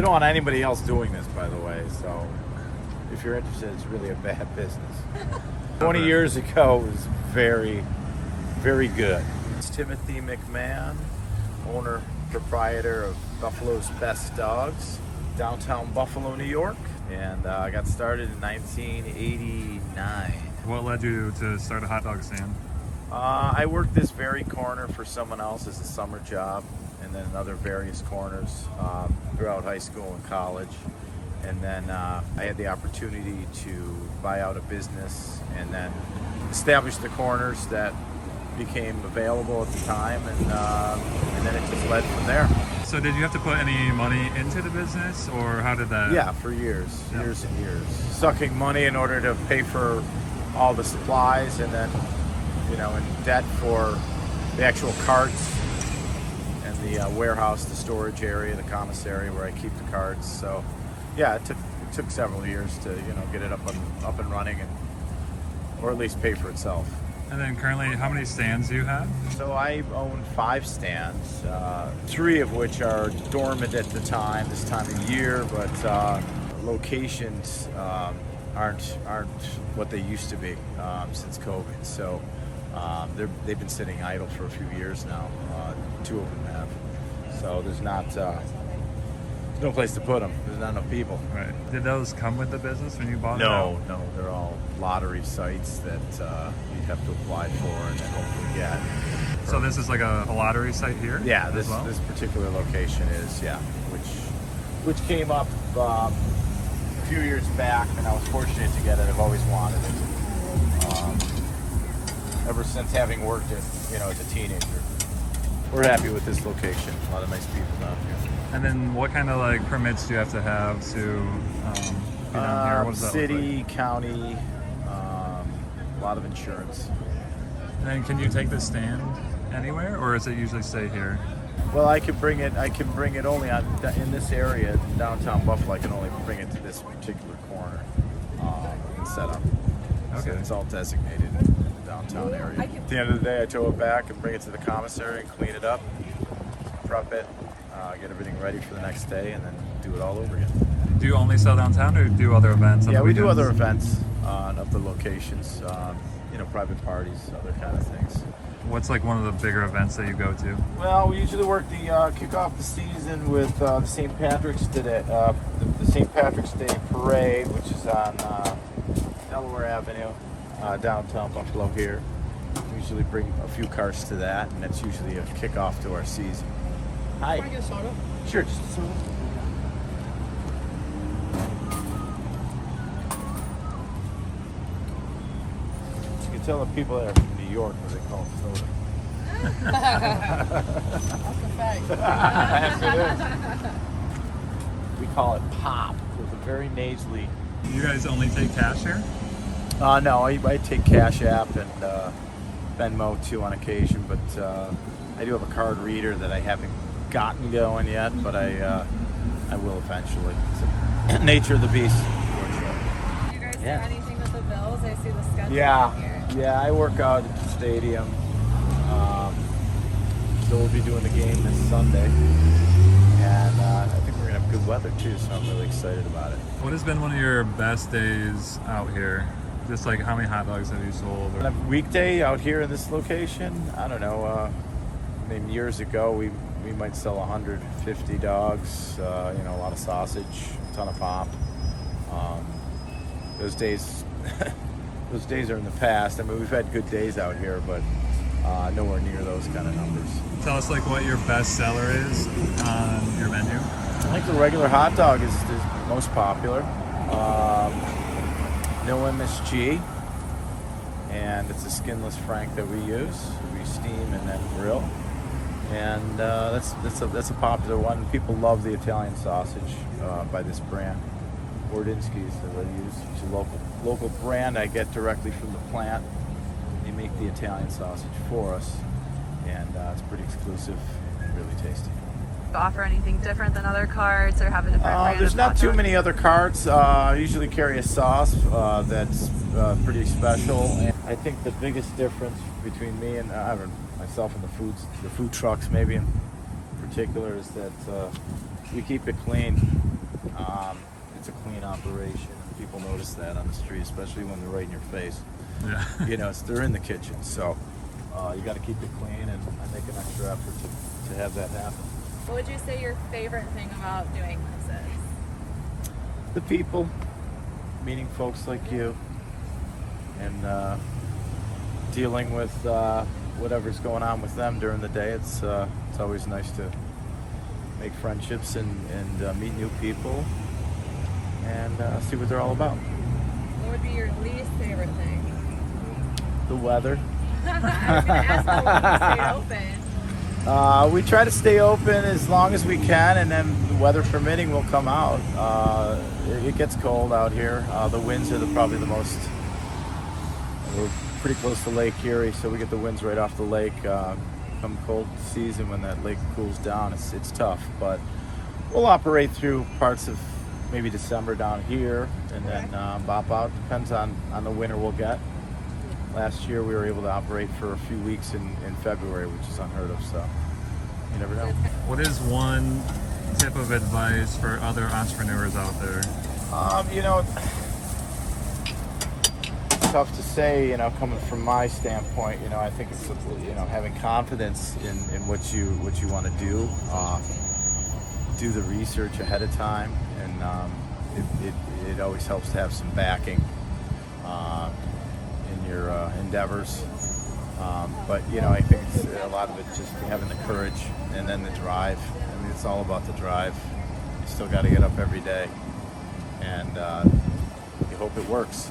don't want anybody else doing this, by the way. So if you're interested, it's really a bad business. 20 years ago was very, very good. It's Timothy McMahon, owner, proprietor of Buffalo's Best Dogs, downtown Buffalo, New York. And I got started in 1989. What led you to start a hot dog stand? I worked this very corner for someone else as a summer job, and then other various corners throughout high school and college. And then I had the opportunity to buy out a business and then establish the corners that became available at the time, and then it just led from there. So did you have to put any money into the business, or how did that? Yeah, for years and years. Sucking money in order to pay for all the supplies, and then, in debt for the actual carts and the warehouse, the storage area, the commissary where I keep the carts. So, yeah, it took several years to, get it up and running, or at least pay for itself. And then currently, how many stands do you have? So I own 5 stands, 3 of which are dormant at the time, this time of year, but locations aren't what they used to be since COVID. So they've been sitting idle for a few years now. 2 of them have. So there's no place to put them. There's not enough people. Right. Did those come with the business when you bought them? No, they're all lottery sites that you'd have to apply for and then hopefully get. So this is like a lottery site here? Yeah, as well? this particular location is, which came up a few years back, and I was fortunate to get it. I've always wanted it. Ever since having worked as a teenager. We're happy with this location. A lot of nice people down here. And then what kind of permits do you have to have to be down here? What does that City, look like? county, a lot of insurance. And then can you take the stand anywhere, or does it usually stay here? Well, I can bring it only in this area, downtown Buffalo. I can only bring it to this particular corner and set up. Okay. So it's all designated in the downtown area. At the end of the day, I tow it back and bring it to the commissary and clean it up, prep it, get everything ready for the next day, and then do it all over again. Do you only sell downtown, or do other events? Yeah, we do other events on other locations, private parties, other kind of things. What's one of the bigger events that you go to? Well, we usually work kick off the season with the St. Patrick's Day, the St. Patrick's Day Parade, which is on Delaware Avenue, downtown Buffalo here. We usually bring a few cars to that, and that's usually a kickoff to our season. Hi. Can I get a soda? Sure, just a soda. You can tell the people that are from New York what they call it soda. That's a fact. Yes, it is. We call it pop with a very nasally. You guys only take cash here? No, I take Cash App and Venmo too on occasion, but I do have a card reader that I haven't gotten going yet, but I will eventually. It's the nature of the beast. Do you guys do anything with the Bills? I see the schedule here. Yeah, I work out at the stadium. So we'll be doing the game this Sunday, and I think we're gonna have good weather too. So I'm really excited about it. What has been one of your best days out here? Just how many hot dogs have you sold? On a weekday out here in this location, I don't know. Maybe years ago we might sell 150 dogs. A lot of sausage, a ton of pop. Those days are in the past. I mean, we've had good days out here, but nowhere near those kind of numbers. Tell us what your best seller is on your menu. I think the regular hot dog is most popular. No MSG, and it's a skinless frank that we use. We steam and then grill, and that's a popular one. People love the Italian sausage by this brand, Wardinski's that I use. It's a local brand I get directly from the plant. They make the Italian sausage for us, and it's pretty exclusive, really tasty. Offer anything different than other carts, or have a different brand? There's of not hot too dog? many other carts. I usually carry a sauce that's pretty special. And I think the biggest difference between me and myself and the food trucks maybe in particular is that we keep it clean. it's a clean operation. People notice that on the street, especially when they're right in your face. Yeah. They're in the kitchen, so you got to keep it clean, and I make an extra effort to have that happen. What would you say your favorite thing about doing this is? The people, meeting folks like you, and dealing with whatever's going on with them during the day. It's always nice to make friendships and meet new people and see what they're all about. What would be your least favorite thing? The weather. I was going to ask how long you stay open. We try to stay open as long as we can, and then weather permitting, we'll come out. It gets cold out here. The winds are probably the most. We're pretty close to Lake Erie, so we get the winds right off the lake. Come cold season, when that lake cools down, it's tough. But we'll operate through parts of maybe December down here, and then bop out. Depends on the winter we'll get. Last year we were able to operate for a few weeks in February, which is unheard of, so you never know. What is one tip of advice for other entrepreneurs out there? It's tough to say, coming from my standpoint. I think it's, having confidence in what you want to do. Do the research ahead of time, and it always helps to have some backing in your endeavors. But I think it's a lot of it just having the courage and then the drive. I mean, it's all about the drive. You still got to get up every day, and you hope it works.